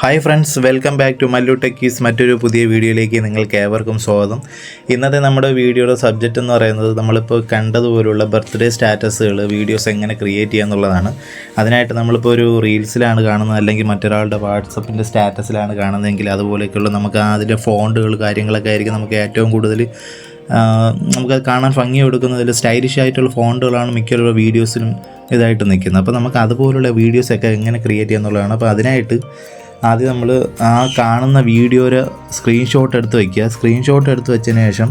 Hi friends, welcome back to Mallu techies. മറ്റൊരു പുതിയ വീഡിയോയിലേക്ക് നിങ്ങൾക്ക് ഏവർക്കും സ്വാഗതം. ഇന്നത്തെ നമ്മുടെ വീഡിയോയുടെ സബ്ജക്റ്റ് എന്ന് പറയുന്നത് നമ്മളിപ്പോൾ കണ്ടതുപോലുള്ള ബർത്ത്ഡേ സ്റ്റാറ്റസുകൾ വീഡിയോസ് എങ്ങനെ ക്രിയേറ്റ് ചെയ്യുക എന്നുള്ളതാണ്. അതിനായിട്ട് നമ്മളിപ്പോൾ ഒരു റീൽസിലാണ് കാണുന്നത്, അല്ലെങ്കിൽ മറ്റൊരാളുടെ വാട്സപ്പിൻ്റെ സ്റ്റാറ്റസിലാണ് കാണുന്നതെങ്കിൽ അതുപോലെയൊക്കെയുള്ള നമുക്ക് അതിൻ്റെ ഫോണ്ടുകൾ കാര്യങ്ങളൊക്കെ ആയിരിക്കും നമുക്ക് ഏറ്റവും കൂടുതൽ നമുക്കത് കാണാൻ ഭംഗി കൊടുക്കുന്നതിൽ സ്റ്റൈലിഷ് ആയിട്ടുള്ള ഫോണ്ടുകളാണ് മിക്കുള്ള വീഡിയോസിലും ഇതായിട്ട് നിൽക്കുന്നത്. അപ്പോൾ നമുക്ക് അതുപോലുള്ള വീഡിയോസൊക്കെ എങ്ങനെ ക്രിയേറ്റ് ചെയ്യുക എന്നുള്ളതാണ്. അപ്പോൾ അതിനായിട്ട് ആദ്യം നമ്മൾ ആ കാണുന്ന വീഡിയോയുടെ സ്ക്രീൻഷോട്ട് എടുത്ത് വയ്ക്കുക. സ്ക്രീൻഷോട്ട് എടുത്ത് വെച്ചതിന് ശേഷം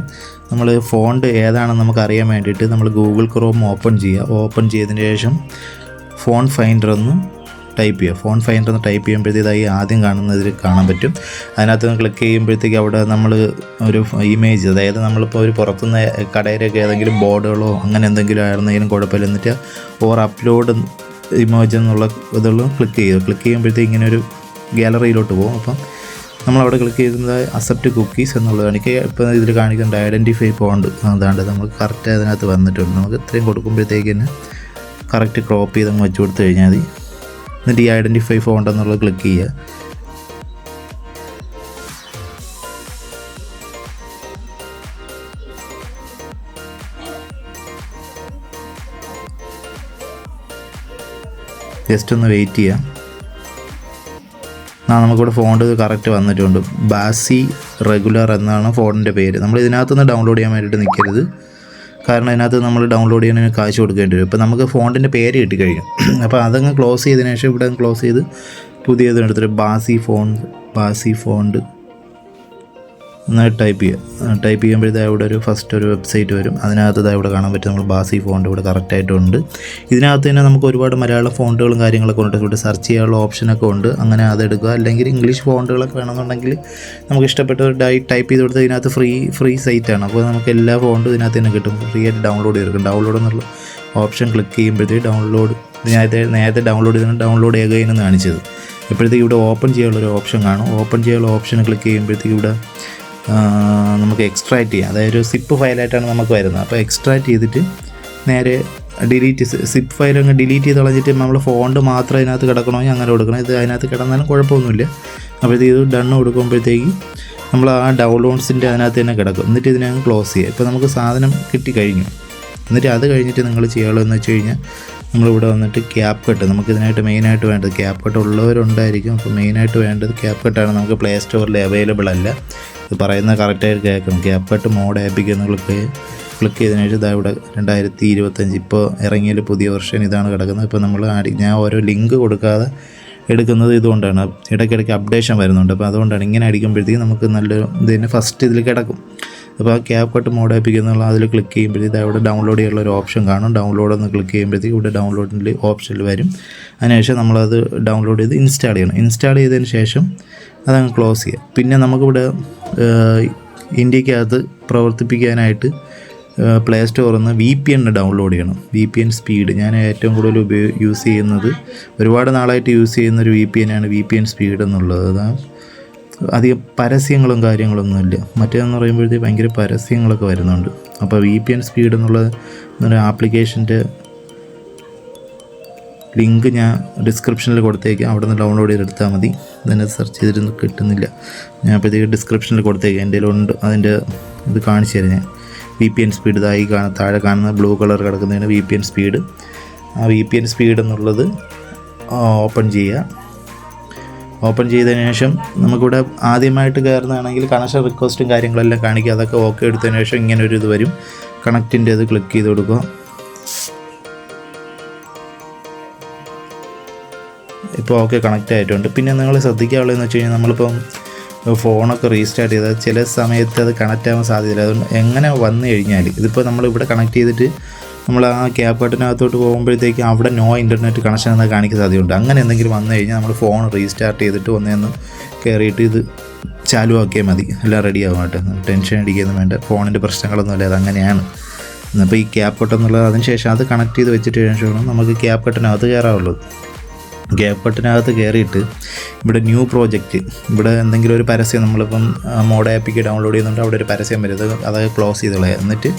നമ്മൾ ഫോണ്ട് ഏതാണെന്ന് നമുക്ക് അറിയാൻ വേണ്ടിയിട്ട് നമ്മൾ ഗൂഗിൾ ക്രോം ഓപ്പൺ ചെയ്യുക. ഓപ്പൺ ചെയ്തതിന് ശേഷം ഫോൺ ഫൈൻഡർ ഒന്ന് ടൈപ്പ് ചെയ്യുക. ഫോൺ ഫൈൻഡർ ഒന്ന് ടൈപ്പ് ചെയ്യുമ്പോഴത്തേക്കായി ആദ്യം കാണുന്നതിൽ കാണാൻ പറ്റും. അതിനകത്ത് ക്ലിക്ക് ചെയ്യുമ്പോഴത്തേക്ക് അവിടെ നമ്മൾ ഒരു ഇമേജ്, അതായത് നമ്മളിപ്പോൾ ഒരു പുറത്തുനിന്ന് കടയിലൊക്കെ ഏതെങ്കിലും ബോർഡുകളോ അങ്ങനെ എന്തെങ്കിലും ആയിരുന്നെങ്കിലും കുഴപ്പമില്ല, എന്നിട്ട് ഓർ അപ്ലോഡ് ഇമേജ് എന്നുള്ള ഇതുള്ള ക്ലിക്ക് ചെയ്യുക. ക്ലിക്ക് ചെയ്യുമ്പോഴത്തേക്ക് ഇങ്ങനെ ഒരു ഗാലറിയിലോട്ട് പോകും. അപ്പം നമ്മളവിടെ ക്ലിക്ക് ചെയ്യുന്നത് അക്സെപ്റ്റ് കുക്കീസ് എന്നുള്ളത് എനിക്ക് ഇപ്പോൾ ഇതിൽ കാണിക്കേണ്ട ഐഡൻറ്റിഫൈ ഫോണ്ട് അതാണ്ട് നമ്മൾ കറക്റ്റ് അതിനകത്ത് വന്നിട്ടുണ്ട്. നമുക്ക് ഇത്രയും കൊടുക്കുമ്പോഴത്തേക്ക് തന്നെ കറക്റ്റ് ക്രോപ്പ് ചെയ്ത് അങ്ങ് വെച്ച് കൊടുത്തു കഴിഞ്ഞാൽ മതി. എന്നിട്ട് ഈ ഐഡൻറ്റിഫൈ ഫോണ്ട് എന്നുള്ളത് ക്ലിക്ക് ചെയ്യുക. ജസ്റ്റ് ഒന്ന് വെയിറ്റ് ചെയ്യാം. നമുക്കിവിടെ ഫോണ്ട് കറക്റ്റ് വന്നിട്ടുണ്ട്. ബാസി റെഗുലർ എന്നാണ് ഫോണിൻ്റെ പേര്. നമ്മൾ ഇതിനകത്തുനിന്ന് ഡൗൺലോഡ് ചെയ്യാൻ വേണ്ടിയിട്ട് നിൽക്കരുത്, കാരണം ഇതിനകത്ത് നമ്മൾ ഡൗൺലോഡ് ചെയ്യുന്നതിന് കാശ് കൊടുക്കേണ്ടി വരും. ഇപ്പോൾ നമുക്ക് ഫോണ്ടിൻ്റെ പേര് കിട്ടിക്കഴിഞ്ഞു. അപ്പോൾ അതങ്ങ് ക്ലോസ് ചെയ്തതിന് ശേഷം ഇവിടെ ക്ലോസ് ചെയ്ത് പുതിയത് എടുത്തിട്ട് ബാസി ഫോണ്ട് എന്നായിട്ട് ടൈപ്പ് ചെയ്യുക. ടൈപ്പ് ചെയ്യുമ്പോഴത്തേക്ക് ഇവിടെ ഒരു ഫസ്റ്റ് ഒരു വെബ്സൈറ്റ് വരും. അതിനകത്ത് ഇവിടെ കാണാൻ പറ്റും നമ്മൾ ബാസി ഫോണ്ട് ഇവിടെ കറക്റ്റായിട്ടുണ്ട്. ഇതിനകത്ത് തന്നെ നമുക്ക് ഒരുപാട് മലയാളം ഫോണ്ടുകളും കാര്യങ്ങളൊക്കെ ഉണ്ട്. ഇവിടെ സെർച്ച് ചെയ്യാനുള്ള ഓപ്ഷനൊക്കെ ഉണ്ട്. അങ്ങനെ അതെടുക്കുക. അല്ലെങ്കിൽ ഇംഗ്ലീഷ് ഫോണ്ടുകളൊക്കെ വേണമെന്നുണ്ടെങ്കിൽ നമുക്ക് ഇഷ്ടപ്പെട്ട ഒരു ടൈപ്പ് ചെയ്ത് കൊടുത്താൽ ഇതിനകത്ത് ഫ്രീ സൈറ്റാണ്. അപ്പോൾ നമുക്ക് എല്ലാ ഫോണ്ടും ഇതിനകത്ത് തന്നെ കിട്ടും. ഫ്രീ ആയിട്ട് ഡൗൺലോഡ് ചെയ്തെടുക്കും. ഡൗൺലോഡ് എന്നുള്ള ഓപ്ഷൻ ക്ലിക്ക് ചെയ്യുമ്പോഴത്തേക്ക് ഡൗൺലോഡ് നേരത്തെ ഡൗൺലോഡ് ചെയ്തിട്ട് ഡൗൺലോഡ് ചെയ്യുക എന്ന് കാണിച്ചത്. ഇപ്പോഴത്തേക്ക് ഇവിടെ ഓപ്പൺ ചെയ്യാനുള്ളൊരു ഓപ്ഷൻ കാണും. ഓപ്പൺ ചെയ്യാനുള്ള ഓപ്ഷൻ ക്ലിക്ക് ചെയ്യുമ്പോഴത്തേക്ക് ഇവിടെ നമുക്ക് എക്സ്ട്രാക്റ്റ് ചെയ്യാം. അതായത് ഒരു സിപ്പ് ഫയലായിട്ടാണ് നമുക്ക് വരുന്നത്. അപ്പോൾ എക്സ്ട്രാക്റ്റ് ചെയ്തിട്ട് നേരെ സിപ്പ് ഫയൽ അങ്ങ് ഡിലീറ്റ് ചെയ്ത് കളഞ്ഞിട്ട് നമ്മൾ ഫോണ്ട് മാത്രം അതിനകത്ത് കിടക്കണമെങ്കിൽ അങ്ങനെ കൊടുക്കണം. ഇത് അതിനകത്ത് കിടന്നാലും കുഴപ്പമൊന്നുമില്ല. അപ്പോഴത്തേക്ക് ഇത് ഡണ്ണ് കൊടുക്കുമ്പോഴത്തേക്ക് നമ്മൾ ആ ഡൗൺലോഡ്സിൻ്റെ അതിനകത്ത് തന്നെ കിടക്കും. എന്നിട്ട് ഇതിനെ അങ്ങ് ക്ലോസ് ചെയ്യുക. ഇപ്പോൾ നമുക്ക് സാധനം കിട്ടിക്കഴിഞ്ഞു. എന്നിട്ട് അത് കഴിഞ്ഞിട്ട് നിങ്ങൾ ചെയ്യാനുള്ളതെന്ന് വെച്ച് കഴിഞ്ഞാൽ നമ്മളിവിടെ വന്നിട്ട് ക്യാപ് കട്ട്, നമുക്കിതിനായിട്ട് മെയിനായിട്ട് വേണ്ടത് ക്യാപ് കട്ട് ഉള്ളവരുണ്ടായിരിക്കും. അപ്പോൾ മെയിനായിട്ട് വേണ്ടത് ക്യാപ് കട്ടാണ്. നമുക്ക് പ്ലേ സ്റ്റോറിൽ അവൈലബിൾ അല്ല. ഇത് പറയുന്നത് കറക്റ്റായിട്ട് കേൾക്കണം. ക്യാപ് കട്ട് മോഡ് ആപ്പിക്ക് എന്ന് ക്ലിക്ക് ചെയ്തതിന് ശേഷം ഇതാ ഇവിടെ 2025 ഇപ്പോൾ ഇറങ്ങിയ പുതിയ വെർഷൻ ഇതാണ് കിടക്കുന്നത്. ഇപ്പോൾ നമ്മൾ ഞാൻ ഓരോ ലിങ്ക് കൊടുക്കാതെ എടുക്കുന്നത് ഇതുകൊണ്ടാണ്. ഇടയ്ക്കിടയ്ക്ക് അപ്ഡേഷൻ വരുന്നുണ്ട്. അപ്പോൾ അതുകൊണ്ടാണ് ഇങ്ങനെ അടിക്കുമ്പോഴത്തേക്കും നമുക്ക് നല്ലൊരു ഇതിന് ഫസ്റ്റ് ഇതിൽ കിടക്കും. അപ്പോൾ ആ ക്യാപ് കട്ട് മോഡ് ആപ്പിക്കുന്നുള്ള അതിൽ ക്ലിക്ക് ചെയ്യുമ്പോഴത്തേക്ക് അവിടെ ഡൗൺലോഡ് ചെയ്യാനുള്ള ഒരു ഓപ്ഷൻ കാണും. ഡൗൺലോഡ് എന്ന് ക്ലിക്ക് ചെയ്യുമ്പോഴത്തേക്ക് ഇവിടെ ഡൗൺലോഡിൻ്റെ ഓപ്ഷനിൽ വരും. അതിനുശേഷം നമ്മളത് ഡൗൺലോഡ് ചെയ്ത് ഇൻസ്റ്റാൾ ചെയ്യണം. ഇൻസ്റ്റാൾ ചെയ്തതിന് ശേഷം അതങ്ങ് ക്ലോസ് ചെയ്യുക. പിന്നെ നമുക്കിവിടെ ഇന്ത്യക്കകത്ത് പ്രവർത്തിപ്പിക്കാനായിട്ട് പ്ലേ സ്റ്റോറിൽ നിന്ന് VPN ഡൗൺലോഡ് ചെയ്യണം. VPN സ്പീഡ് ഞാൻ ഏറ്റവും കൂടുതൽ യൂസ് ചെയ്യുന്നത്, ഒരുപാട് നാളായിട്ട് യൂസ് ചെയ്യുന്നൊരു VPN ആണ് VPN സ്പീഡ് എന്നുള്ളത്. അതാണ് അധികം പരസ്യങ്ങളും കാര്യങ്ങളൊന്നുമില്ല. മറ്റേതെന്ന് പറയുമ്പോഴത്തേക്ക് ഭയങ്കര പരസ്യങ്ങളൊക്കെ വരുന്നുണ്ട്. അപ്പോൾ VPN സ്പീഡ് എന്നുള്ള ആപ്ലിക്കേഷൻ്റെ ലിങ്ക് ഞാൻ ഡിസ്ക്രിപ്ഷനിൽ കൊടുത്തേക്കാം. അവിടെ നിന്ന് ഡൗൺലോഡ് ചെയ്തെടുത്താൽ മതി. ഇതിനെ സെർച്ച് ചെയ്തിട്ടൊന്നും കിട്ടുന്നില്ല. ഞാൻ അപ്പോഴത്തേക്ക് ഡിസ്ക്രിപ്ഷനിൽ കൊടുത്തേക്കാം. എൻ്റെ ഉണ്ട് അതിൻ്റെ ഇത് കാണിച്ചു തരാം ഞാൻ. VPN സ്പീഡ് ഇതായി താഴെ കാണുന്ന ബ്ലൂ കളർ കിടക്കുന്നതാണ് VPN സ്പീഡ്. ആ VPN സ്പീഡ് എന്നുള്ളത് ഓപ്പൺ ചെയ്യുക. ഓപ്പൺ ചെയ്തതിന് ശേഷം നമുക്കിവിടെ ആദ്യമായിട്ട് കയറുന്നതാണെങ്കിൽ കണക്ഷൻ റിക്വസ്റ്റും കാര്യങ്ങളെല്ലാം കാണിക്കുക. അതൊക്കെ ഓക്കെ എടുത്തതിന് ശേഷം ഇങ്ങനെ ഒരു ഇത് വരും. കണക്റ്റിൻ്റെ ഇത് ക്ലിക്ക് ചെയ്ത് കൊടുക്കുക. ഇപ്പോൾ ഓക്കെ കണക്റ്റ് ആയിട്ടുണ്ട്. പിന്നെ നിങ്ങൾ ശ്രദ്ധിക്കാനുള്ളതെന്ന് വെച്ച് കഴിഞ്ഞാൽ നമ്മളിപ്പം ഫോണൊക്കെ റീസ്റ്റാർട്ട് ചെയ്താൽ ചില സമയത്ത് അത് കണക്റ്റ് ആവാൻ സാധ്യതയില്ല. അതുകൊണ്ട് എങ്ങനെ വന്നു കഴിഞ്ഞാൽ ഇതിപ്പോൾ നമ്മളിവിടെ കണക്ട് ചെയ്തിട്ട് നമ്മൾ ആ ക്യാപ് കട്ടിനകത്തോട്ട് പോകുമ്പോഴത്തേക്കും അവിടെ നോ ഇൻ്റർനെറ്റ് കണക്ഷൻ എന്ന് കാണിക്കാൻ സാധ്യതയുണ്ട്. അങ്ങനെ എന്തെങ്കിലും വന്നു കഴിഞ്ഞാൽ നമ്മൾ ഫോൺ റീസ്റ്റാർട്ട് ചെയ്തിട്ട് ഒന്നേന്ന് കയറിയിട്ട് ഇത് ചാലുവാക്കിയാൽ മതി. എല്ലാം റെഡി ആകും കേട്ടോ. ടെൻഷൻ അടിക്കുകയൊന്നും വേണ്ട. ഫോണിൻ്റെ പ്രശ്നങ്ങളൊന്നുമില്ല. അതങ്ങനെയാണ്. അപ്പോൾ ഈ ക്യാപ് കട്ട് എന്നുള്ളത് അതിന് ശേഷം അത് കണക്ട് ചെയ്ത് വെച്ചിട്ട് ശേഷമാണ് നമുക്ക് ക്യാപ് കട്ടിനകത്ത് കയറാവുള്ളത്. ക്യാപ് കട്ടിനകത്ത് കയറിയിട്ട് ഇവിടെ ന്യൂ പ്രോജക്റ്റ്, ഇവിടെ എന്തെങ്കിലും ഒരു പരസ്യം നമ്മളിപ്പം മോഡ് ആപ്പിക്ക് ഡൗൺലോഡ് ചെയ്യുന്നുണ്ട്, അവിടെ ഒരു പരസ്യം വരുന്നത് അത് ക്ലോസ് ചെയ്ത് കളയുക. എന്നിട്ട്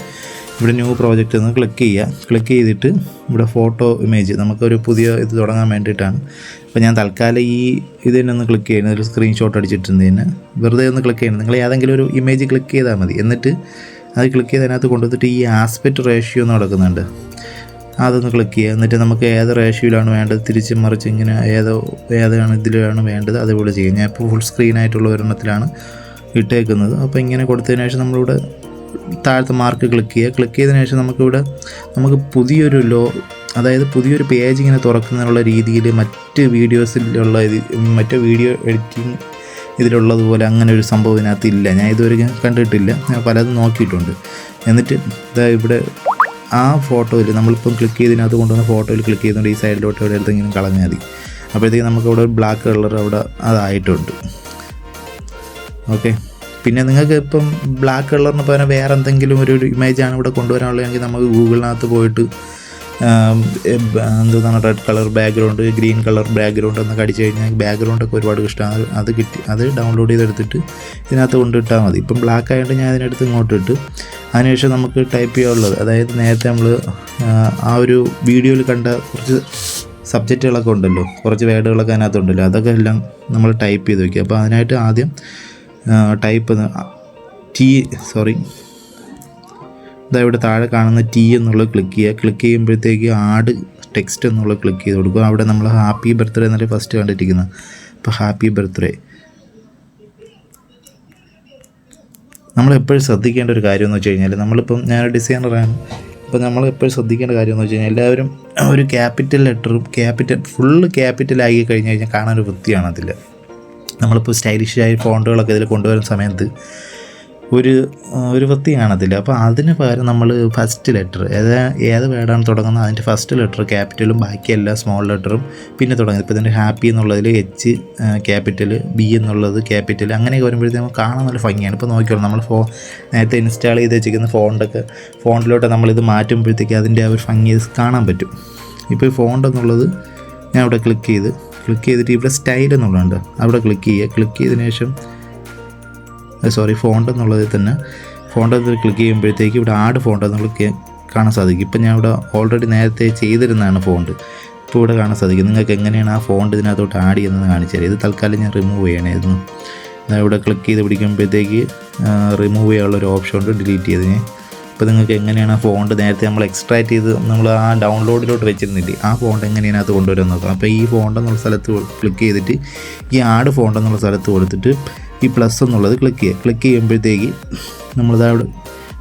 ഇവിടെ ന്യൂ പ്രോജക്റ്റ് എന്ന് ക്ലിക്ക് ചെയ്യുക. ക്ലിക്ക് ചെയ്തിട്ട് ഇവിടെ ഫോട്ടോ ഇമേജ് നമുക്കൊരു പുതിയ ഇത് തുടങ്ങാൻ വേണ്ടിയിട്ടാണ്. അപ്പോൾ ഞാൻ തൽക്കാലം ഈ ഇതിനൊന്ന് ക്ലിക്ക് ചെയ്യുന്നത്, ഒരു സ്ക്രീൻഷോട്ട് അടിച്ചിട്ടുണ്ടതിന് വെറുതെ ഒന്ന് ക്ലിക്ക് ചെയ്യുന്നത്. നിങ്ങൾ ഏതെങ്കിലും ഒരു ഇമേജ് ക്ലിക്ക് ചെയ്താൽ മതി. എന്നിട്ട് അത് ക്ലിക്ക് ചെയ്തതിനകത്ത് കൊണ്ടുവന്നിട്ട് ഈ ആസ്പെക്റ്റ് റേഷ്യോ എന്ന് നടക്കുന്നുണ്ട്, അതൊന്ന് ക്ലിക്ക് ചെയ്യുക. എന്നിട്ട് നമുക്ക് ഏത് റേഷ്യോയിലാണ് വേണ്ടത്, തിരിച്ച് മറിച്ച് ഇങ്ങനെ ഏതാണ് ഇതിലാണ് വേണ്ടത് അതുപോലെ ചെയ്യുക. ഞാൻ ഇപ്പോൾ ഫുൾ സ്ക്രീനായിട്ടുള്ള ഒരെണ്ണത്തിലാണ് ഇട്ടേക്കുന്നത്. അപ്പോൾ ഇങ്ങനെ കൊടുത്തതിന് ശേഷം നമ്മളിവിടെ താഴത്തെ മാർക്ക് ക്ലിക്ക് ചെയ്യുക. ക്ലിക്ക് ചെയ്തതിന് ശേഷം നമുക്ക് പുതിയൊരു പുതിയൊരു പേജ് ഇങ്ങനെ തുറക്കുന്നതിനുള്ള രീതിയിൽ മറ്റ് വീഡിയോസിലുള്ള മറ്റു വീഡിയോ എഡിറ്റിംഗ് ഇതിലുള്ളതുപോലെ അങ്ങനെ ഒരു സംഭവം ഇതിനകത്ത് ഇല്ല. ഞാൻ ഇതുവരെ കണ്ടിട്ടില്ല, ഞാൻ പലതും നോക്കിയിട്ടുണ്ട്. എന്നിട്ട് ഇവിടെ ആ ഫോട്ടോയിൽ നമ്മളിപ്പം ക്ലിക്ക് ചെയ്തതിനകത്ത് കൊണ്ടുവന്ന ഫോട്ടോയിൽ ക്ലിക്ക് ചെയ്തുകൊണ്ട് ഈ സൈഡിലോട്ട് എവിടെ എടുത്തെങ്കിലും കളഞ്ഞാൽ മതി. അപ്പോഴത്തേക്ക് നമുക്കവിടെ ഒരു ബ്ലാക്ക് കളർ അവിടെ അതായിട്ടുണ്ട്. ഓക്കെ, പിന്നെ നിങ്ങൾക്ക് ഇപ്പം ബ്ലാക്ക് കളറിന് പകരം വേറെ എന്തെങ്കിലും ഒരു ഇമേജാണ് ഇവിടെ കൊണ്ടുവരാനുള്ളതെങ്കിൽ നമുക്ക് ഗൂഗിളിനകത്ത് പോയിട്ട് എന്താണ് red colour background, green colour background എന്നൊക്കെ അടിച്ചു കഴിഞ്ഞാൽ ബാക്ക്ഗ്രൗണ്ടൊക്കെ ഒരുപാട് ഇഷ്ടമാണ്. അത് ഡൗൺലോഡ് ചെയ്തെടുത്തിട്ട് ഇതിനകത്ത് കൊണ്ടിട്ടാൽ മതി. ഇപ്പം ബ്ലാക്ക് ആയതുകൊണ്ട് ഞാൻ ഇതിനടുത്ത് ഇങ്ങോട്ട് ഇട്ട് അതിനുശേഷം നമുക്ക് ടൈപ്പ് ചെയ്യാനുള്ളത്, അതായത് നേരത്തെ നമ്മൾ ആ ഒരു വീഡിയോയിൽ കണ്ട കുറച്ച് സബ്ജക്റ്റുകളൊക്കെ ഉണ്ടല്ലോ, കുറച്ച് വേർഡുകളൊക്കെ അതിനകത്തുണ്ടല്ലോ, അതൊക്കെ എല്ലാം നമ്മൾ ടൈപ്പ് ചെയ്ത് വയ്ക്കുക. അപ്പോൾ അതിനായിട്ട് ആദ്യം ഇവിടെ താഴെ കാണുന്ന ടി എന്നുള്ളത് ക്ലിക്ക് ചെയ്യുക. ക്ലിക്ക് ചെയ്യുമ്പോഴത്തേക്ക് ആഡ് ടെക്സ്റ്റ് എന്നുള്ളത് ക്ലിക്ക് ചെയ്ത് കൊടുക്കുക. അവിടെ നമ്മൾ ഹാപ്പി ബർത്ത്ഡേ എന്നൊരു ഫസ്റ്റ് കണ്ടിരിക്കുന്നത്. അപ്പോൾ ഹാപ്പി ബർത്ത്ഡേ നമ്മളെപ്പോഴും ശ്രദ്ധിക്കേണ്ട ഒരു കാര്യം എന്ന് വെച്ച് കഴിഞ്ഞാൽ, നമ്മളിപ്പം ഞാനൊരു ഡിസൈനറാണ്. അപ്പോൾ നമ്മൾ എപ്പോഴും ശ്രദ്ധിക്കേണ്ട കാര്യം എന്ന് വെച്ച് കഴിഞ്ഞാൽ എല്ലാവരും ഒരു ക്യാപിറ്റൽ ലെറ്ററും ഫുള്ള് ക്യാപിറ്റലാക്കി കഴിഞ്ഞ് കഴിഞ്ഞാൽ കാണാനൊരു വൃത്തിയാണ് അതിൽ. നമ്മളിപ്പോൾ സ്റ്റൈലിഷായ ഫോണ്ടുകളൊക്കെ ഇതിൽ കൊണ്ടുവരുന്ന സമയത്ത് ഒരു വൃത്തി കാണത്തില്ല. അപ്പോൾ അതിന് പകരം നമ്മൾ ഫസ്റ്റ് ലെറ്റർ ഏത് വേർഡാണ് തുടങ്ങുന്നത് അതിൻ്റെ ഫസ്റ്റ് ലെറ്റർ ക്യാപിറ്റലും ബാക്കിയെല്ലാം സ്മോൾ ലെറ്ററും പിന്നെ തുടങ്ങുന്നത്. ഇപ്പോൾ ഇതിൻ്റെ ഹാപ്പി എന്നുള്ളതിൽ എച്ച് ക്യാപിറ്റൽ, ബി എന്നുള്ളത് ക്യാപിറ്റൽ, അങ്ങനെയൊക്കെ വരുമ്പോഴത്തേക്കും നമുക്ക് കാണാൻ നല്ല ഭംഗിയാണ്. ഇപ്പോൾ നോക്കിയോളൂ, നമ്മൾ നേരത്തെ ഇൻസ്റ്റാൾ ചെയ്ത് വെച്ചിരിക്കുന്ന ഫോണ്ടിലോട്ട് നമ്മളിത് മാറ്റുമ്പോഴത്തേക്ക് അതിൻ്റെ ആ ഒരു ഭംഗി കാണാൻ പറ്റും. ഇപ്പോൾ ഈ ഫോണ്ട് എന്നുള്ളത് ഞാൻ ഇവിടെ ക്ലിക്ക് ചെയ്തിട്ട് ഇവിടെ സ്റ്റൈൽ എന്നുള്ളതുണ്ട്, അവിടെ ക്ലിക്ക് ചെയ്യുക. ക്ലിക്ക് ചെയ്തതിന് ശേഷം ഫോണ്ട് എന്നുള്ളതിൽ തന്നെ ഫോണ്ട് ക്ലിക്ക് ചെയ്യുമ്പോഴത്തേക്ക് ഇവിടെ ആഡ് ഫോണ്ട് എന്നുള്ളത് കാണാൻ സാധിക്കും. ഇപ്പം ഞാൻ ഇവിടെ ഓൾറെഡി നേരത്തെ ചെയ്തിരുന്നതാണ് ഫോണ്ട്, ഇപ്പോൾ ഇവിടെ കാണാൻ സാധിക്കും. നിങ്ങൾക്ക് എങ്ങനെയാണ് ആ ഫോണ്ട് ഇതിനകത്തോട്ട് ആഡ് ചെയ്യുന്നത് കാണിച്ചു തരാം. ഇത് തൽക്കാലം ഞാൻ റിമൂവ് ചെയ്യണമായിരുന്നു. ഇവിടെ ക്ലിക്ക് ചെയ്ത് പിടിക്കുമ്പോഴത്തേക്ക് റിമൂവ് ചെയ്യാനുള്ളൊരു ഓപ്ഷൻ ഉണ്ട്, ഡിലീറ്റ് ചെയ്തതിന്. അപ്പോൾ നിങ്ങൾക്ക് എങ്ങനെയാണ് ആ ഫോണ്ട് നേരത്തെ നമ്മൾ എക്സ്ട്രാക്ട് ചെയ്ത് നമ്മൾ ആ ഡൗൺലോഡിലോട്ട് വെച്ചിരുന്നില്ലേ, ആ ഫോണ്ട് എങ്ങനെയാണ് അത് കൊണ്ടുവരാൻ നോക്കാം. അപ്പോൾ ഈ ഫോണ്ട് എന്നുള്ള സ്ഥലത്ത് ക്ലിക്ക് ചെയ്തിട്ട് ഈ ആഡ് ഫോണ്ട് എന്നുള്ള സ്ഥലത്ത് കൊടുത്തിട്ട് ഈ പ്ലസ് എന്നുള്ളത് ക്ലിക്ക് ചെയ്യുമ്പോഴത്തേക്ക് നമ്മളിതവിടെ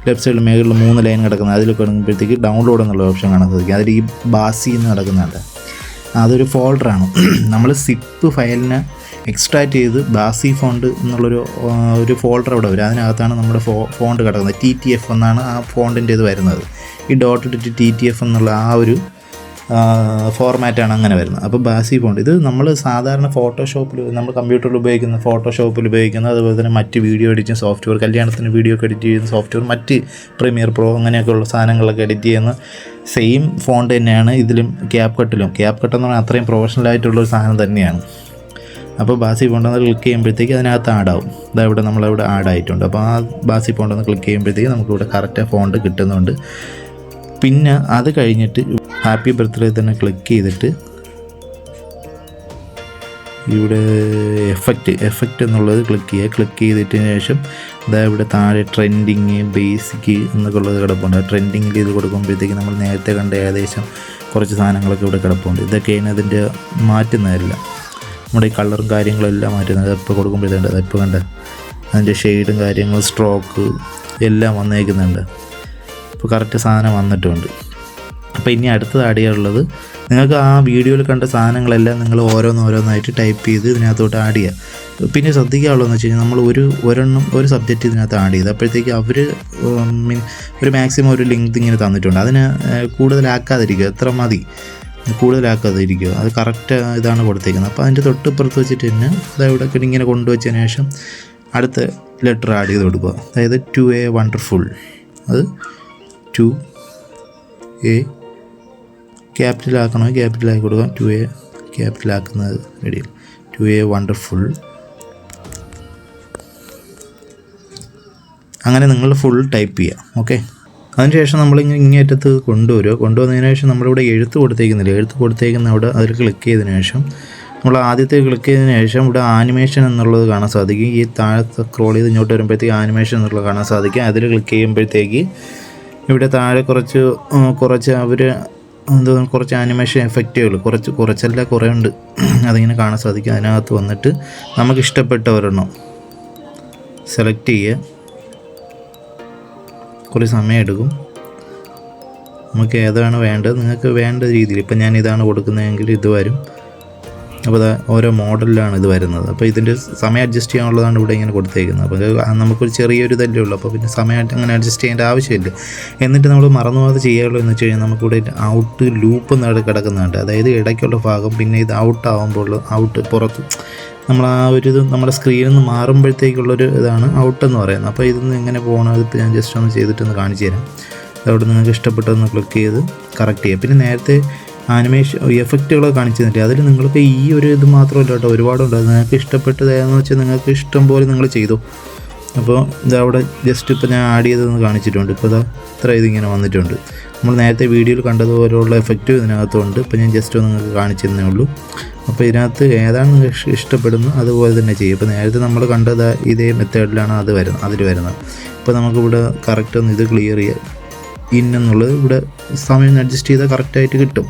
ലെഫ്റ്റ് സൈഡിൽ മേഖലയിൽ 3 ലൈൻ കിടക്കുന്നത് അതിൽ കിടക്കുമ്പോഴത്തേക്ക് ഡൗൺലോഡ് എന്നുള്ള ഓപ്ഷൻ കാണാൻ സാധിക്കും. അതിൽ ഈ ബാസി എന്ന് കിടക്കുന്നുണ്ട്, അതൊരു ഫോൾഡറാണ്. നമ്മൾ സിപ്പ് ഫയലിനെ എക്സ്ട്രാക്ട് ചെയ്ത് ബാസി ഫോണ്ട് എന്നുള്ളൊരു ഫോൾഡർ അവിടെ വരും. അതിനകത്താണ് നമ്മുടെ ഫോണ്ട് കിടക്കുന്നത്. TTF എന്നാണ് ആ ഫോണ്ടിൻ്റെ ഇത് വരുന്നത്. ഈ .TTF എന്നുള്ള ആ ഒരു ഫോർമാറ്റാണ് അങ്ങനെ വരുന്നത്. അപ്പോൾ ബാസി ഫോണ്ട് ഇത് നമ്മൾ സാധാരണ ഫോട്ടോഷോപ്പിൽ നമ്മൾ കമ്പ്യൂട്ടറിൽ ഉപയോഗിക്കുന്ന, ഫോട്ടോഷോപ്പിൽ ഉപയോഗിക്കുന്ന, അതുപോലെ തന്നെ മറ്റ് വീഡിയോ എഡിറ്റിംഗ് സോഫ്റ്റ്വെയർ, കല്യാണത്തിന് വീഡിയോ ഒക്കെ എഡിറ്റ് ചെയ്യുന്ന സോഫ്റ്റ്വെയർ, മറ്റ് പ്രീമിയർ പ്രോ അങ്ങനെയൊക്കെയുള്ള സാധനങ്ങളൊക്കെ എഡിറ്റ് ചെയ്യുന്ന സെയിം ഫോണ്ട് തന്നെയാണ് ഇതിലും ക്യാപ് കട്ട് എന്ന് പറഞ്ഞാൽ അത്രയും പ്രൊഫഷണലായിട്ടുള്ളൊരു സാധനം തന്നെയാണ്. അപ്പോൾ ബാസി ഫോണ്ടെന്ന് ക്ലിക്ക് ചെയ്യുമ്പോഴത്തേക്ക് അതിനകത്ത് ആഡാവും. ഇവിടെ നമ്മളവിടെ ആഡായിട്ടുണ്ട്. അപ്പോൾ ആ ബാസി ഫോണ്ടെന്ന് ക്ലിക്ക് ചെയ്യുമ്പോഴത്തേക്ക് നമുക്കിവിടെ കറക്റ്റ് ഫോണ്ട് കിട്ടുന്നുണ്ട്. പിന്നെ അത് കഴിഞ്ഞിട്ട് ഹാപ്പി ബർത്ത്ഡേ തന്നെ ക്ലിക്ക് ചെയ്തിട്ട് ഇവിടെ എഫക്റ്റ് എന്നുള്ളത് ക്ലിക്ക് ചെയ്തിട്ടതിന് ശേഷം ഇവിടെ താഴെ ട്രെൻഡിങ്, ബേസിക് എന്നൊക്കെ ഉള്ളത് കിടപ്പുണ്ട്. ട്രെൻഡിങ്ങിൽ ഇത് കൊടുക്കുമ്പോഴത്തേക്ക് നമ്മൾ നേരത്തെ കണ്ട ഏകദേശം കുറച്ച് സാധനങ്ങളൊക്കെ ഇവിടെ കിടപ്പുണ്ട്. ഇതൊക്കെയാണ് അതിൻ്റെ മാറ്റുന്നതല്ല, നമ്മുടെ ഈ കളറും കാര്യങ്ങളെല്ലാം മാറ്റുന്നത്. ഇപ്പോൾ കൊടുക്കുമ്പോഴത്തേണ്ട് ഇപ്പോൾ കണ്ട അതിൻ്റെ ഷെയ്ഡും കാര്യങ്ങളും സ്ട്രോക്ക് എല്ലാം വന്നേക്കുന്നുണ്ട്. ഇപ്പോൾ കറക്റ്റ് സാധനം വന്നിട്ടുണ്ട്. അപ്പോൾ ഇനി അടുത്തത് ആഡ് ചെയ്യാനുള്ളത്, നിങ്ങൾക്ക് ആ വീഡിയോയിൽ കണ്ട സാധനങ്ങളെല്ലാം നിങ്ങൾ ഓരോന്നായിട്ട് ടൈപ്പ് ചെയ്ത് ഇതിനകത്തോട്ട് ആഡ് ചെയ്യുക. പിന്നെ ശ്രദ്ധിക്കാനുള്ളതെന്ന് വെച്ച് കഴിഞ്ഞാൽ നമ്മൾ ഒരു സബ്ജക്റ്റ് ഇതിനകത്ത് ആഡ് ചെയ്ത് അപ്പോഴത്തേക്ക് അവർ ഒരു മാക്സിമം ഒരു ലെങ്ത് ഇങ്ങനെ തന്നിട്ടുണ്ട്. അതിന് കൂടുതലാക്കാതിരിക്കുക, എത്ര മതി കൂടുതലാക്കാതിരിക്കുക. അത് കറക്റ്റ് ഇതാണ് കൊടുത്തേക്കുന്നത്. അപ്പോൾ അതിൻ്റെ തൊട്ടിപ്പുറത്ത് വെച്ചിട്ട് തന്നെ ഇവിടെ ഇങ്ങനെ കൊണ്ടുവച്ചതിന് ശേഷം അടുത്ത ലെറ്റർ ആഡ് ചെയ്ത് കൊടുക്കുക. അതായത് "2A വണ്ടർഫുൾ", അത് 2A ക്യാപിറ്റലാക്കണോ ക്യാപിറ്റലാക്കി കൊടുക്കാം. 2A ക്യാപിറ്റലാക്കുന്നത് ready. 2A wonderful. അങ്ങനെ നിങ്ങൾ ഫുൾ ടൈപ്പ് ചെയ്യുക. ഓക്കെ. അതിനുശേഷം നമ്മൾ ഇങ്ങേറ്റത്ത് കൊണ്ടുവന്നതിന് ശേഷം നമ്മളിവിടെ എഴുത്ത് കൊടുത്തേക്കുന്ന അവിടെ അതിൽ ക്ലിക്ക് ചെയ്തതിന് ശേഷം നമ്മൾ ആദ്യത്തെ ക്ലിക്ക് ചെയ്തതിന് ശേഷം ഇവിടെ ആനിമേഷൻ എന്നുള്ളത് കാണാൻ സാധിക്കും. ഈ താഴത്തെ സ്ക്രോൾ ചെയ്ത് ഇങ്ങോട്ട് വരുമ്പോഴത്തേക്ക് ആനിമേഷൻ എന്നുള്ളത് കാണാൻ സാധിക്കും. അതിൽ ക്ലിക്ക് ചെയ്യുമ്പോഴത്തേക്ക് ഇവിടെ താഴെ കുറച്ച് അവർ കുറച്ച് ആനിമേഷൻ എഫക്റ്റുകൾ കുറച്ചല്ല കുറേ ഉണ്ട്, അതിങ്ങനെ കാണാൻ സാധിക്കും. അതിനകത്ത് വന്നിട്ട് നമുക്ക് ഇഷ്ടപ്പെട്ട ഒരെണ്ണം സെലക്ട് ചെയ്യുക. കുറേ സമയം എടുക്കും. നമുക്ക് ഏതാണ് വേണ്ടത്, നിങ്ങൾക്ക് വേണ്ട രീതിയിൽ. ഇപ്പം ഞാൻ ഇതാണ് കൊടുക്കുന്നതെങ്കിൽ ഇത് വരും. അപ്പോൾ ഓരോ മോഡലിലാണ് ഇത് വരുന്നത്. അപ്പോൾ ഇതിൻ്റെ സമയം അഡ്ജസ്റ്റ് ചെയ്യാനുള്ളതാണ് ഇവിടെ ഇങ്ങനെ കൊടുത്തേക്കുന്നത്. അപ്പോൾ നമുക്കൊരു ചെറിയൊരു ഇതല്ലേ ഉള്ളൂ. അപ്പോൾ പിന്നെ സമയം അങ്ങനെ അഡ്ജസ്റ്റ് ചെയ്യേണ്ട ആവശ്യമില്ല. എന്നിട്ട് നമ്മൾ മറന്നുപോകാതെ ചെയ്യാനുള്ളൂ എന്ന് വെച്ച് കഴിഞ്ഞാൽ നമുക്കിവിടെ ഔട്ട് ലൂപ്പ് കിടക്കുന്നുണ്ട്. അതായത് ഇടയ്ക്കുള്ള ഭാഗം, പിന്നെ ഇത് ഔട്ട് പുറത്ത് നമ്മൾ ആ ഒരു ഇത് നമ്മുടെ സ്ക്രീനിൽ നിന്ന് മാറുമ്പോഴത്തേക്കുള്ളൊരു ഇതാണ് ഔട്ട് എന്ന് പറയുന്നത്. അപ്പോൾ ഇതൊന്ന് എങ്ങനെ പോകണം, അതിപ്പോൾ ഞാൻ ജസ്റ്റ് ഒന്ന് ചെയ്തിട്ടൊന്ന് കാണിച്ചു തരാം. അതവിടെ നിങ്ങൾക്ക് ഇഷ്ടപ്പെട്ടൊന്ന് ക്ലിക്ക് ചെയ്ത് കറക്റ്റ് ചെയ്യുക. പിന്നെ നേരത്തെ ആനിമേഷൻ എഫക്റ്റുകളൊക്കെ കാണിച്ചു തന്നിട്ട് അതിൽ നിങ്ങൾക്ക് ഈ ഒരു ഇത് മാത്രമല്ല കേട്ടോ, ഒരുപാടുണ്ട്. അത് നിങ്ങൾക്ക് ഇഷ്ടപ്പെട്ടത് ഏതെന്ന് വെച്ചാൽ നിങ്ങൾക്ക് ഇഷ്ടം പോലെ നിങ്ങൾ ചെയ്തു. അപ്പോൾ ഇതവിടെ ജസ്റ്റ് ഇപ്പോൾ ഞാൻ ആഡ് ചെയ്തതെന്ന് കാണിച്ചിട്ടുണ്ട്. ഇപ്പോൾ ഇത്ര ഇതിങ്ങനെ വന്നിട്ടുണ്ട്. നമ്മൾ നേരത്തെ വീഡിയോയിൽ കണ്ടതുപോലെയുള്ള എഫക്റ്റും ഇതിനകത്തുണ്ട്. ഇപ്പോൾ ഞാൻ ജസ്റ്റ് ഒന്ന് നിങ്ങൾക്ക് കാണിച്ചു തന്നേ ഉള്ളൂ. അപ്പോൾ ഇതിനകത്ത് ഏതാണ് നിങ്ങൾക്ക് ഇഷ്ടപ്പെടുന്നത് അതുപോലെ തന്നെ ചെയ്യും. ഇപ്പോൾ നേരത്തെ നമ്മൾ കണ്ടത് ഇതേ മെത്തേഡിലാണ് അതിൽ വരുന്നത്. ഇപ്പോൾ നമുക്കിവിടെ കറക്റ്റ് ഒന്ന് ഇത് ക്ലിയർ ചെയ്യാം. എന്നുള്ളത് ഇവിടെ സമയം അഡ്ജസ്റ്റ് ചെയ്താൽ കറക്റ്റായിട്ട് കിട്ടും.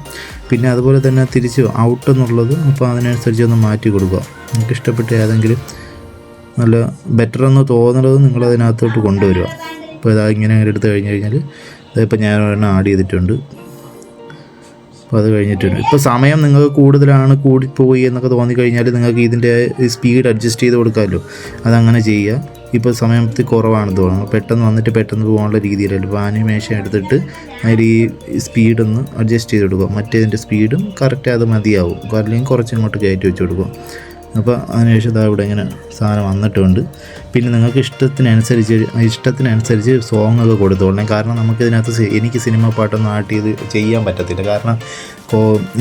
പിന്നെ അതുപോലെ തന്നെ തിരിച്ച് ഔട്ട് എന്നുള്ളത് അപ്പോൾ അതിനനുസരിച്ച് ഒന്ന് മാറ്റി കൊടുക്കുക. നിങ്ങൾക്ക് ഇഷ്ടപ്പെട്ട ഏതെങ്കിലും നല്ല ബെറ്റർ എന്ന് തോന്നുന്നത് നിങ്ങളതിനകത്തോട്ട് കൊണ്ടുവരിക. അപ്പോൾ ഇങ്ങനെ എടുത്ത് കഴിഞ്ഞാൽ ഇതിപ്പോൾ ഞാൻ ഒരെണ്ണം ആഡ് ചെയ്തിട്ടുണ്ട്. അപ്പോൾ അത് കഴിഞ്ഞിട്ടുണ്ട്. ഇപ്പോൾ സമയം നിങ്ങൾക്ക് കൂടിപ്പോയി എന്നൊക്കെ തോന്നിക്കഴിഞ്ഞാൽ നിങ്ങൾക്ക് ഇതിൻ്റെ സ്പീഡ് അഡ്ജസ്റ്റ് ചെയ്ത് കൊടുക്കാമല്ലോ, അതങ്ങനെ ചെയ്യുക. ഇപ്പോൾ സമയത്തിൽ കുറവാണ് തോന്നുന്നു, പെട്ടെന്ന് പോകാനുള്ള രീതിയിലല്ല. ഇപ്പോൾ ആനിമേഷൻ എടുത്തിട്ട് അതിൽ ഈ സ്പീഡൊന്ന് അഡ്ജസ്റ്റ് ചെയ്ത് കൊടുക്കുക. മറ്റേതിൻ്റെ സ്പീഡും കറക്റ്റ് അത് മതിയാവും, അല്ലെങ്കിൽ കുറച്ചിങ്ങോട്ട് കയറ്റി വെച്ച് കൊടുക്കുക. അപ്പോൾ അതിനുശേഷം ഇവിടെ ഇങ്ങനെ സാധനം വന്നിട്ടുണ്ട്. പിന്നെ നിങ്ങൾക്ക് ഇഷ്ടത്തിനനുസരിച്ച് സോങ് ഒക്കെ കൊടുത്തോളണം. കാരണം എനിക്ക് സിനിമ പാട്ടൊന്നും ആഡ് ചെയ്ത് ചെയ്യാൻ പറ്റത്തില്ല. കാരണം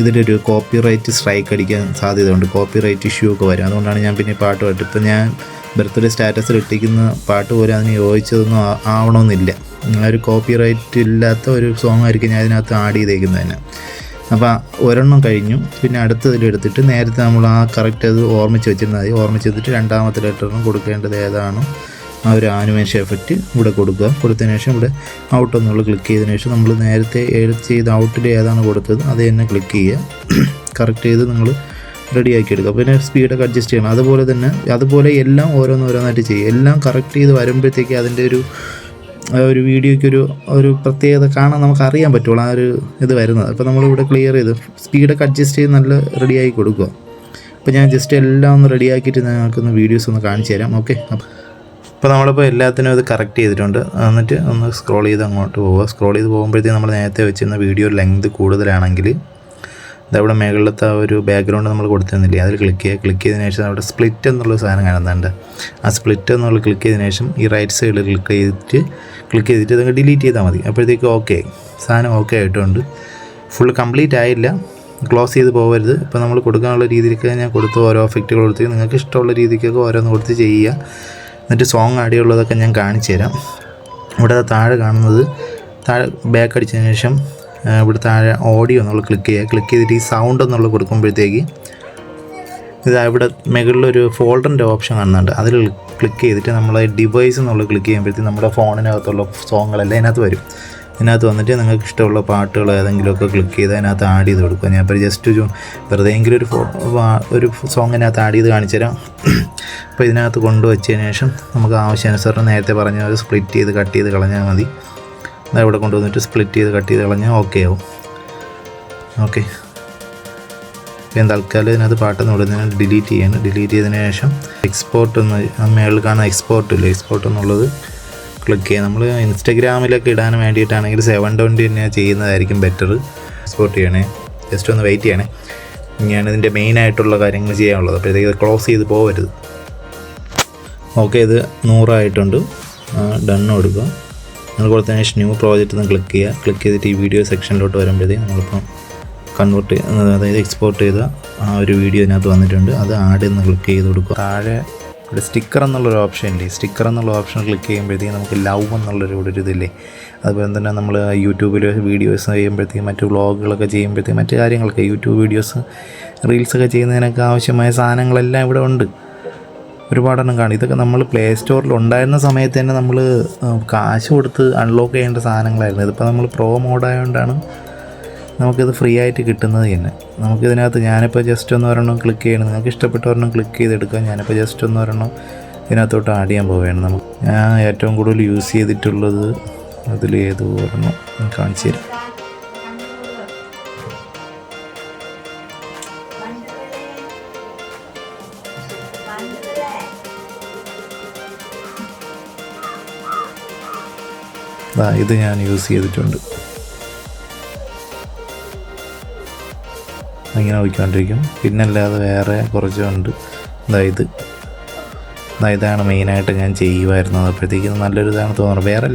ഇതിൻ്റെ ഒരു കോപ്പിറൈറ്റ് സ്ട്രൈക്ക് അടിക്കാൻ സാധ്യതയുണ്ട്, കോപ്പിറൈറ്റ് ഇഷ്യൂ ഒക്കെ വരും. അതുകൊണ്ടാണ് ഞാൻ പിന്നെ പാട്ട് ഇപ്പം ഞാൻ ബർത്ത്ഡേ സ്റ്റാറ്റസിൽ ഇട്ടിരിക്കുന്ന പാട്ട് പോലെ അതിന് യോജിച്ചതൊന്നും ആവണമെന്നില്ല. ഒരു കോപ്പിറൈറ്റ് ഇല്ലാത്ത ഒരു സോങ് ആയിരിക്കും ഞാൻ ഇതിനകത്ത് ആഡ് ചെയ്തേക്കുന്നത് തന്നെ. അപ്പോൾ ഒരെണ്ണം കഴിഞ്ഞു. പിന്നെ അടുത്തതിലെടുത്തിട്ട് നേരത്തെ നമ്മൾ ആ കറക്റ്റ് അത് ഓർമ്മിച്ച് വെച്ചിട്ട് രണ്ടാമത്തെ ലെറ്ററിനും കൊടുക്കേണ്ടത് ഏതാണോ ആ ഒരു ആനിമേഷൻ എഫക്റ്റ് ഇവിടെ കൊടുത്തതിന് ശേഷം ഇവിടെ ഔട്ട് എന്നുള്ള ക്ലിക്ക് ചെയ്തതിന് ശേഷം നമ്മൾ നേരത്തെ എഡിറ്റ് ചെയ്ത് ഔട്ടിൽ ഏതാണ് കൊടുത്തത് അത് തന്നെ ക്ലിക്ക് ചെയ്യുക. കറക്റ്റ് ചെയ്ത് നിങ്ങൾ റെഡിയാക്കി എടുക്കുക. പിന്നെ സ്പീഡൊക്കെ അഡ്ജസ്റ്റ് ചെയ്യണം. അതുപോലെ എല്ലാം ഓരോന്നായിട്ട് ചെയ്യുക. എല്ലാം കറക്റ്റ് ചെയ്ത് വരുമ്പോഴത്തേക്ക് അതിൻ്റെ ഒരു വീഡിയോയ്ക്ക് ഒരു പ്രത്യേകത കാണാൻ നമുക്കറിയാൻ പറ്റുള്ളൂ, ആ ഒരു ഇത് വരുന്നത്. അപ്പോൾ നമ്മളിവിടെ ക്ലിയർ ചെയ്ത് സ്പീഡൊക്കെ അഡ്ജസ്റ്റ് ചെയ്ത് നല്ല റെഡിയാക്കി കൊടുക്കുക. അപ്പോൾ ഞാൻ ജസ്റ്റ് എല്ലാം ഒന്ന് റെഡിയാക്കിയിട്ട് നിങ്ങൾക്കൊന്ന് വീഡിയോസ് ഒന്ന് കാണിച്ചു തരാം. ഓക്കെ, അപ്പോൾ നമ്മളിപ്പോൾ എല്ലാത്തിനും ഇത് കറക്റ്റ് ചെയ്തിട്ടുണ്ട്. എന്നിട്ട് ഒന്ന് സ്ക്രോൾ ചെയ്ത് അങ്ങോട്ട് പോവുക. സ്ക്രോൾ ചെയ്ത് പോകുമ്പോഴത്തേക്ക് നമ്മൾ നേരത്തെ വെച്ചിരുന്ന വീഡിയോ ലെങ്ത് കൂടുതലാണെങ്കിൽ ഇതവിടെ മുകളിലത്തെ ഒരു ബാക്ക്ഗ്രൗണ്ട് നമ്മൾ കൊടുത്തിരുന്നില്ലേ, അതിൽ ക്ലിക്ക് ചെയ്തതിന് ശേഷം അവിടെ സ്പ്ലിറ്റ് എന്നുള്ള സാധനം കാണുന്നുണ്ട്. ആ സ്പ്ലിറ്റ് എന്നുള്ള ക്ലിക്ക് ചെയ്തതിന് ശേഷം ഈ റൈറ്റ് സൈഡിൽ ക്ലിക്ക് ചെയ്തിട്ട് നിങ്ങൾ ഡിലീറ്റ് ചെയ്താൽ മതി. അപ്പോഴത്തേക്ക് ഓക്കെ, സാധനം ഓക്കെ ആയിട്ടുണ്ട്. ഫുൾ കംപ്ലീറ്റ് ആയില്ല, ക്ലോസ് ചെയ്ത് പോകരുത്. ഇപ്പോൾ നമ്മൾ കൊടുക്കാനുള്ള രീതിക്ക് ഞാൻ കൊടുത്ത് ഓരോ എഫക്റ്റുകൾ കൊടുത്ത് നിങ്ങൾക്ക് ഇഷ്ടമുള്ള രീതിക്കൊക്കെ ഓരോന്ന് കൊടുത്ത് ചെയ്യുക. എന്നിട്ട് സോങ് ആടിയുള്ളതൊക്കെ ഞാൻ കാണിച്ചു തരാം. ഇവിടെ താഴെ കാണുന്നത് ബാക്ക് അടിച്ചതിന് ശേഷം ഇവിടെ താഴെ ഓഡിയോ എന്നുള്ള ക്ലിക്ക് ചെയ്തിട്ട് ഈ സൗണ്ട് എന്നുള്ള കൊടുക്കുമ്പോഴത്തേക്ക് ഇവിടെ മുകളിലൊരു ഫോൾഡറിൻ്റെ ഓപ്ഷൻ കാണുന്നുണ്ട്. അതിൽ ക്ലിക്ക് ചെയ്തിട്ട് നമ്മൾ ഡിവൈസ് എന്നുള്ള ക്ലിക്ക് ചെയ്യുമ്പോഴത്തേക്ക് നമ്മുടെ ഫോണിനകത്തുള്ള സോങ്ങുകളെല്ലാം ഇതിനകത്ത് വരും. ഇതിനകത്ത് വന്നിട്ട് നിങ്ങൾക്ക് ഇഷ്ടമുള്ള പാട്ടുകൾ ഏതെങ്കിലുമൊക്കെ ക്ലിക്ക് ചെയ്ത് അതിനകത്ത് ആഡ് ചെയ്ത് കൊടുക്കുക. ഞാൻ ഇപ്പോൾ ജസ്റ്റ് വെറുതെയെങ്കിലും ഒരു സോങ്ങിനകത്ത് ആഡ് ചെയ്ത് കാണിച്ചു തരാം. അപ്പോൾ ഇതിനകത്ത് കൊണ്ടുവച്ചതിന് ശേഷം നമുക്ക് ആവശ്യാനുസരണം നേരത്തെ പറഞ്ഞ പോലെ സ്പ്ലിറ്റ് ചെയ്ത് കട്ട് ചെയ്ത് കളഞ്ഞാൽ മതി. ഇവിടെ കൊണ്ടുവന്നിട്ട് സ്പ്ലിറ്റ് ചെയ്ത് കട്ട് ചെയ്ത് കളഞ്ഞാൽ ഓക്കെ ആവും. ഓക്കെ, ഞാൻ തൽക്കാലം ഇതിനകത്ത് പാട്ടൊന്നും ഇടുന്നതിന് ഡിലീറ്റ് ചെയ്തതിന് ശേഷം എക്സ്പോർട്ട് മേളിൽ കാണുന്ന എക്സ്പോർട്ട് എന്നുള്ളത് ക്ലിക്ക് ചെയ്യുക. നമ്മൾ ഇൻസ്റ്റഗ്രാമിലൊക്കെ ഇടാൻ വേണ്ടിയിട്ടാണെങ്കിൽ 720 തന്നെ ചെയ്യുന്നതായിരിക്കും ബെറ്റർ. എക്സ്പോർട്ട് ചെയ്യണേ, ജസ്റ്റ് ഒന്ന് വെയിറ്റ് ചെയ്യണേ. ഇങ്ങനെയാണ് ഇതിൻ്റെ മെയിനായിട്ടുള്ള കാര്യങ്ങൾ ചെയ്യാനുള്ളത്. അപ്പോഴത്തേക്ക് ഇത് ക്ലോസ് ചെയ്ത് പോകരുത്. ഓക്കെ, ഇത് 100 ആയിട്ടുണ്ട്. ഡണ്ണ് കൊടുക്കുക. നമ്മൾ കൊടുത്തതിന് ശേഷം ന്യൂ പ്രോജക്റ്റ് ഒന്ന് ക്ലിക്ക് ചെയ്തിട്ട് ഈ വീഡിയോ സെക്ഷനിലോട്ട് വരുമ്പോഴത്തേക്കും നമ്മളിപ്പം അതായത് എക്സ്പോർട്ട് ചെയ്ത ആ ഒരു വീഡിയോ ഇതിനകത്ത് വന്നിട്ടുണ്ട്. അത് ആഡ് എന്ന് ക്ലിക്ക് ചെയ്ത് കൊടുക്കുക. താഴെ ഇവിടെ സ്റ്റിക്കർ എന്നുള്ളൊരു ഓപ്ഷൻ ഇല്ലേ, സ്റ്റിക്കർ എന്നുള്ള ഓപ്ഷൻ ക്ലിക്ക് ചെയ്യുമ്പോഴത്തേക്കും നമുക്ക് ലവ് എന്നുള്ളൊരു ഇവിടെ ഒരു ഇതില്ലേ. അതുപോലെ തന്നെ നമ്മൾ യൂട്യൂബിൽ വീഡിയോസ് ചെയ്യുമ്പോഴത്തേക്കും മറ്റു വ്ളോഗുകളൊക്കെ ചെയ്യുമ്പോഴത്തേക്കും മറ്റു കാര്യങ്ങളൊക്കെ യൂട്യൂബ് വീഡിയോസ് റീൽസൊക്കെ ചെയ്യുന്നതിനൊക്കെ ആവശ്യമായ സാധനങ്ങളെല്ലാം ഇവിടെ ഉണ്ട്, ഒരുപാടെണ്ണം കാണും. ഇതൊക്കെ നമ്മൾ പ്ലേ സ്റ്റോറിൽ ഉണ്ടായിരുന്ന സമയത്ത് തന്നെ നമ്മൾ കാശ് കൊടുത്ത് അൺലോക്ക് ചെയ്യേണ്ട സാധനങ്ങളായിരുന്നു. ഇതിപ്പോൾ നമ്മൾ പ്രോ മോഡായതുകൊണ്ടാണ് നമുക്കിത് ഫ്രീ ആയിട്ട് കിട്ടുന്നത് തന്നെ. നമുക്കിതിനകത്ത് ഞാനിപ്പോൾ ജസ്റ്റ് ഒന്ന് ഒരെണ്ണം ക്ലിക്ക് ചെയ്യണം, നിങ്ങൾക്ക് ഇഷ്ടപ്പെട്ട ഒരെണ്ണം ക്ലിക്ക് ചെയ്തെടുക്കാം. ഞാനിപ്പോൾ ജസ്റ്റ് ഒന്ന് ഒരെണ്ണം ഇതിനകത്തോട്ട് ആഡ് ചെയ്യാൻ പോവുകയാണ്. ഞാൻ ഏറ്റവും കൂടുതൽ യൂസ് ചെയ്തിട്ടുള്ളത് അതിൽ ഏത് ഒരെണ്ണം കാണിച്ചു തരാം. ഇത് ഞാൻ യൂസ് ചെയ്തിട്ടുണ്ട്. ഇങ്ങനെ നോക്കിക്കൊണ്ടിരിക്കും. പിന്നല്ലാതെ വേറെ കുറച്ചുണ്ട്. ഇതാണ് മെയിനായിട്ട് ഞാൻ ചെയ്യുമായിരുന്നത്. അപ്പോഴത്തേക്കും നല്ലൊരു ഇതാണ് തോന്നുന്നത്. വേറെ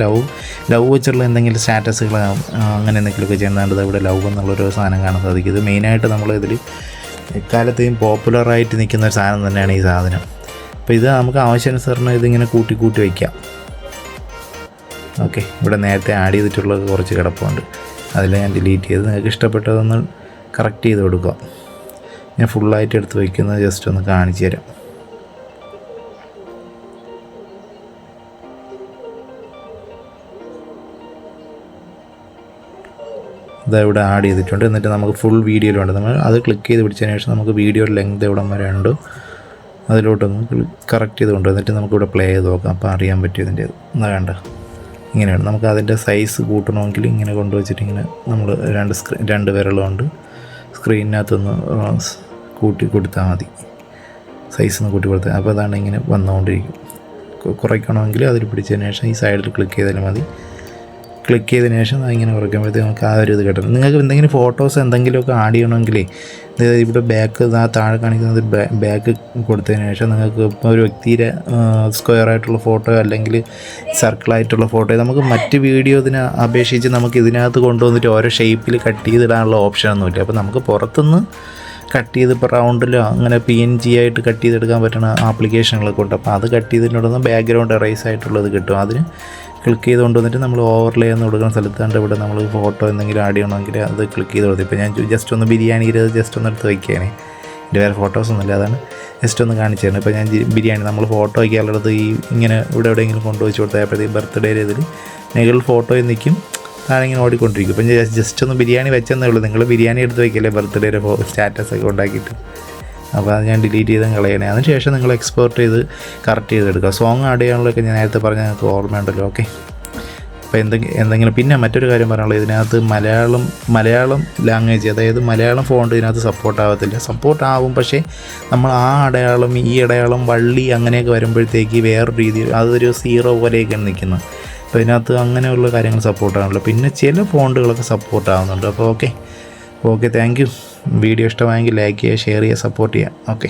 ലവ് വെച്ചുള്ള എന്തെങ്കിലും സ്റ്റാറ്റസുകൾ അങ്ങനെ എന്തെങ്കിലുമൊക്കെ ചെയ്യുന്നതുകൊണ്ട് ഇവിടെ ലവ് എന്നുള്ളൊരു സാധനം കാണാൻ സാധിക്കും. ഇത് മെയിനായിട്ട് നമ്മളിതിൽ എക്കാലത്തെയും പോപ്പുലറായിട്ട് നിൽക്കുന്ന ഒരു സാധനം തന്നെയാണ് ഈ സാധനം. അപ്പോൾ ഇത് നമുക്ക് ആവശ്യാനുസരണം ഇതിങ്ങനെ കൂട്ടി വയ്ക്കാം. ഓക്കെ, ഇവിടെ നേരത്തെ ആഡ് ചെയ്തിട്ടുള്ളത് കുറച്ച് കിടപ്പുണ്ട്, അതിൽ ഞാൻ ഡിലീറ്റ് ചെയ്ത് നിങ്ങൾക്ക് ഇഷ്ടപ്പെട്ടതൊന്ന് കറക്റ്റ് ചെയ്ത് കൊടുക്കുക. ഞാൻ ഫുള്ളായിട്ട് എടുത്ത് വയ്ക്കുന്നത് ജസ്റ്റ് ഒന്ന് കാണിച്ചു തരാം. ഇവിടെ ആഡ് ചെയ്തിട്ടുണ്ട്. എന്നിട്ട് നമുക്ക് ഫുൾ വീഡിയോയിലുണ്ട്. നമ്മൾ അത് ക്ലിക്ക് ചെയ്ത് പിടിച്ചതിന് ശേഷം നമുക്ക് വീഡിയോയുടെ ലെങ്ത് എവിടം വരെ ഉണ്ടോ അതിലോട്ടൊന്ന് കറക്റ്റ് ചെയ്ത് കൊണ്ടുവന്നിട്ട് എന്നിട്ട് നമുക്കിവിടെ പ്ലേ ചെയ്ത് നോക്കാം. അപ്പോൾ അറിയാൻ പറ്റും ഇതിൻ്റെ എന്നാ വേണ്ട. ഇങ്ങനെയാണ് നമുക്ക് അതിൻ്റെ സൈസ് കൂട്ടണമെങ്കിൽ ഇങ്ങനെ കൊണ്ടുവച്ചിട്ട് ഇങ്ങനെ നമ്മൾ രണ്ട് വിരലുകൊണ്ട് സ്ക്രീനിനകത്തൊന്ന് കൂട്ടി കൊടുത്താൽ മതി, സൈസ് ഒന്ന് കൂട്ടി കൊടുത്താൽ. അപ്പോൾ അതാണ് ഇങ്ങനെ വന്നുകൊണ്ടിരിക്കും. കുറയ്ക്കണമെങ്കിൽ അതിൽ പിടിച്ചതിന് ശേഷം ഈ സൈഡിൽ ക്ലിക്ക് ചെയ്താലും മതി. ക്ലിക്ക് ചെയ്തതിന് ശേഷം ഇങ്ങനെ കുറയ്ക്കുമ്പോഴത്തേക്ക് നമുക്ക് ആ ഒരു ഇത് കിട്ടും. നിങ്ങൾക്ക് എന്തെങ്കിലും ഫോട്ടോസ് എന്തെങ്കിലുമൊക്കെ ആഡ് ചെയ്യണമെങ്കിലേ ഇവിടെ ബാക്ക് താഴെ കാണിക്കുന്നത് ബാക്ക് കൊടുത്തതിന് ശേഷം നിങ്ങൾക്ക് ഇപ്പോൾ ഒരു വ്യക്തിയുടെ സ്ക്വയറായിട്ടുള്ള ഫോട്ടോ അല്ലെങ്കിൽ സർക്കിളായിട്ടുള്ള ഫോട്ടോ നമുക്ക് മറ്റ് വീഡിയോതിനെ അപേക്ഷിച്ച് നമുക്ക് ഇതിനകത്ത് കൊണ്ടുവന്നിട്ട് ഓരോ ഷേപ്പിൽ കട്ട് ചെയ്തിടാനുള്ള ഓപ്ഷനൊന്നുമില്ല. അപ്പോൾ നമുക്ക് പുറത്തുനിന്ന് കട്ട് ചെയ്ത് ഇപ്പോൾ റൗണ്ടിലോ അങ്ങനെ PNG ആയിട്ട് കട്ട് ചെയ്തെടുക്കാൻ പറ്റുന്ന ആപ്ലിക്കേഷനുകളൊക്കെ ഉണ്ട്. അപ്പോൾ അത് കട്ട് ചെയ്തിട്ടുണ്ടെന്ന് ബാക്ക്ഗ്രൗണ്ട് എറേസ് ആയിട്ടുള്ളത് കിട്ടും. അതിന് ക്ലിക്ക് ചെയ്ത് കൊണ്ടുവന്നിട്ട് നമ്മൾ ഓവർലേ എന്ന് കൊടുക്കുന്ന സ്ഥലത്താണ്ട് ഇവിടെ നമ്മൾ ഫോട്ടോ എന്തെങ്കിലും ആഡ് ചെയ്യണമെങ്കിൽ അത് ക്ലിക്ക് ചെയ്ത് കൊടുത്തു. ഇപ്പോൾ ഞാൻ ജസ്റ്റ് ഒന്ന് ബിരിയാണിയിൽ ജസ്റ്റ് ഒന്ന് എടുത്ത് വയ്ക്കുകയാണ്. എൻ്റെ വേറെ ഫോട്ടോസൊന്നുമില്ല, അതാണ് ജസ്റ്റ് ഒന്ന് കാണിച്ചു തരുന്നത്. ഇപ്പോൾ ഞാൻ ബിരിയാണി നമ്മൾ ഫോട്ടോ വയ്ക്കാനുള്ളത് ഇങ്ങനെ ഇവിടെ എവിടെയെങ്കിലും കൊണ്ടുവച്ച് കൊടുത്തപ്പോഴത്തേക്ക് ബർത്ത്ഡേയുടെ ഇതിൽ നിങ്ങൾ ഫോട്ടോയിൽ നിൽക്കും, താഴെ ഇങ്ങനെ ഓടിക്കൊണ്ടിരിക്കും. ഇപ്പം ജസ്റ്റ് ഒന്ന് ബിരിയാണി വെച്ചെന്നേ ഉള്ളൂ. നിങ്ങൾ ബിരിയാണി എടുത്ത് വയ്ക്കല്ലേ ബർത്ത്ഡേയുടെ സ്റ്റാറ്റസൊക്കെ ഉണ്ടാക്കിയിട്ട്. അപ്പോൾ അത് ഞാൻ ഡിലീറ്റ് ചെയ്ത് കളയണേ. അതിന് ശേഷം നിങ്ങൾ എക്സ്പോർട്ട് ചെയ്ത് കറക്റ്റ് ചെയ്തെടുക്കുക. സോങ് ആഡ് ചെയ്യാനുള്ളതൊക്കെ ഞാൻ നേരത്തെ പറഞ്ഞാൽ നിങ്ങൾക്ക് ഓർമ്മയുണ്ടല്ലോ. ഓക്കെ, അപ്പോൾ എന്തെങ്കിലും പിന്നെ മറ്റൊരു കാര്യം പറയാനുള്ളത്, ഇതിനകത്ത് മലയാളം ലാംഗ്വേജ്, അതായത് മലയാളം ഫോണ്ട് ഇതിനകത്ത് സപ്പോർട്ട് ആവത്തില്ല. സപ്പോർട്ട് ആവും, പക്ഷേ നമ്മൾ ആ അടയാളം ഈ അടയാളം വള്ളി അങ്ങനെയൊക്കെ വരുമ്പോഴത്തേക്ക് വേറൊരു രീതിയിൽ അതൊരു 0 പോലെയൊക്കെയാണ് നിൽക്കുന്നത്. അപ്പോൾ ഇതിനകത്ത് അങ്ങനെയുള്ള കാര്യങ്ങൾ സപ്പോർട്ട് ആവുന്നില്ല. പിന്നെ ചില ഫോണ്ടുകളൊക്കെ സപ്പോർട്ട് ആവുന്നുണ്ട്. അപ്പോൾ ഓക്കെ താങ്ക് യു. വീഡിയോ ഇഷ്ടമായെങ്കിൽ ലൈക്ക് ചെയ്യുക, ഷെയർ ചെയ്യുക, സപ്പോർട്ട് ചെയ്യുക. ഓക്കെ.